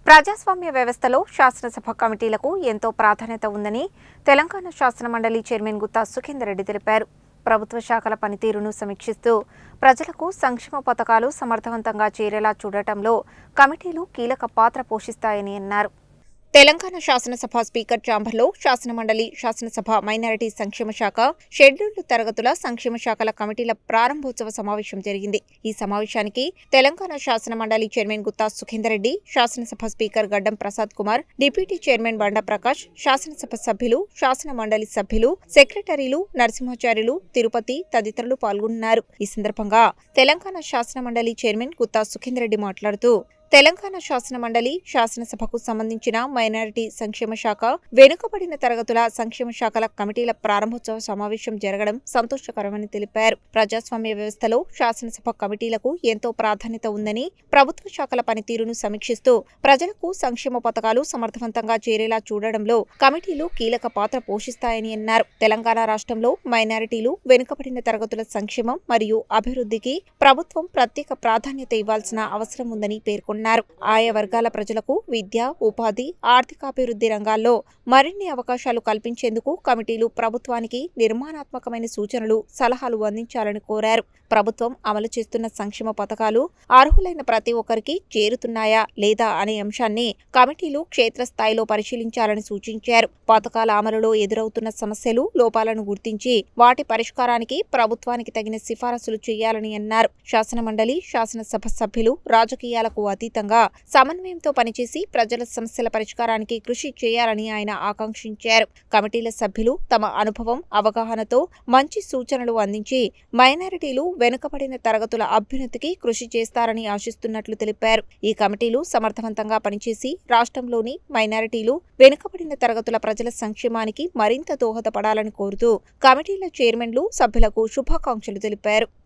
ప్రజాస్వామ్య వ్యవస్థలో శాసనసభ కమిటీలకు ఎంతో ప్రాధాన్యత ఉందని తెలంగాణ శాసనమండలి చైర్మన్ గుత్తా సుఖేందర్ రెడ్డి తెలిపారు. ప్రభుత్వ శాఖల పనితీరును సమీక్షిస్తూ ప్రజలకు సంక్షేమ పథకాలు సమర్థవంతంగా చేరేలా చూడటంలో కమిటీలు కీలక పాత్ర పోషిస్తాయని అన్నారు. తెలంగాణ శాసనసభ స్పీకర్ ఛాంబర్లో శాసనమండలి, శాసనసభ మైనారిటీ సంక్షేమ శాఖ, షెడ్యూల్డ్ తరగతుల సంక్షేమ శాఖల కమిటీల ప్రారంభోత్సవ సమావేశం జరిగింది. ఈ సమావేశానికి తెలంగాణ శాసనమండలి చైర్మన్ గుత్తా సుఖేందర్ రెడ్డి, శాసనసభ స్పీకర్ గడ్డం ప్రసాద్ కుమార్, డిప్యూటీ చైర్మన్ బండా ప్రకాష్, శాసనసభ సభ్యులు, శాసనమండలి సభ్యులు, సెక్రటరీలు, నరసింహాచార్యులు, తిరుపతి తదితరులు పాల్గొన్నారు. ఈ సందర్భంగా తెలంగాణ శాసనమండలి చైర్మన్ గుత్తా సుఖేందర్ రెడ్డి మాట్లాడుతూ, తెలంగాణ శాసనమండలి, శాసనసభకు సంబంధించిన మైనారిటీ సంక్షేమ శాఖ, వెనుకబడిన తరగతుల సంక్షేమ శాఖల కమిటీల ప్రారంభోత్సవ సమావేశం జరగడం సంతోషకరమని తెలిపారు. ప్రజాస్వామ్య వ్యవస్థలో శాసనసభ కమిటీలకు ఎంతో ప్రాధాన్యత ఉందని, ప్రభుత్వ శాఖల పనితీరును సమీక్షిస్తూ ప్రజలకు సంక్షేమ పథకాలు సమర్థవంతంగా చేరేలా చూడడంలో కమిటీలు కీలక పాత్ర పోషిస్తాయని అన్నారు. తెలంగాణ రాష్ట్రంలో మైనారిటీలు, వెనుకబడిన తరగతుల సంక్షేమం మరియు అభివృద్ధికి ప్రభుత్వం ప్రత్యేక ప్రాధాన్యత ఇవ్వాల్సిన అవసరం ఉందని పేర్కొన్నారు. ఆయా వర్గాల ప్రజలకు విద్య, ఉపాధి, ఆర్థికాభివృద్ధి రంగాల్లో మరిన్ని అవకాశాలు కల్పించేందుకు కమిటీలు ప్రభుత్వానికి నిర్మాణాత్మకమైన సూచనలు, సలహాలు అందించాలని కోరారు. ప్రభుత్వం అమలు చేస్తున్న సంక్షేమ పథకాలు అర్హులైన ప్రతి ఒక్కరికి చేరుతున్నాయా లేదా అనే అంశాన్ని కమిటీలు క్షేత్రస్థాయిలో పరిశీలించాలని సూచించారు. పథకాల అమలులో ఎదురవుతున్న సమస్యలు, లోపాలను గుర్తించి వాటి పరిష్కారానికి ప్రభుత్వానికి తగిన సిఫారసులు చేయాలని అన్నారు. శాసనమండలి, శాసనసభ సభ్యులు రాజకీయాలకు అతీతంగా సమన్వయంతో పనిచేసి ప్రజల సమస్యల పరిష్కారానికి కృషి చేయాలని ఆయన ఆకాంక్షించారు. కమిటీల సభ్యులు తమ అనుభవం, అవగాహనతో మంచి సూచనలు అందించి మైనారిటీలు, వెనుకబడిన తరగతుల అభ్యున్నతికి కృషి చేస్తారని ఆశిస్తున్నట్లు తెలిపారు. ఈ కమిటీలు సమర్థవంతంగా పనిచేసి రాష్ట్రంలోని మైనారిటీలు, వెనుకబడిన తరగతుల ప్రజల సంక్షేమానికి మరింత దోహదపడాలని కోరుతూ కమిటీల చైర్మన్లు, సభ్యులకు శుభాకాంక్షలు తెలిపారు.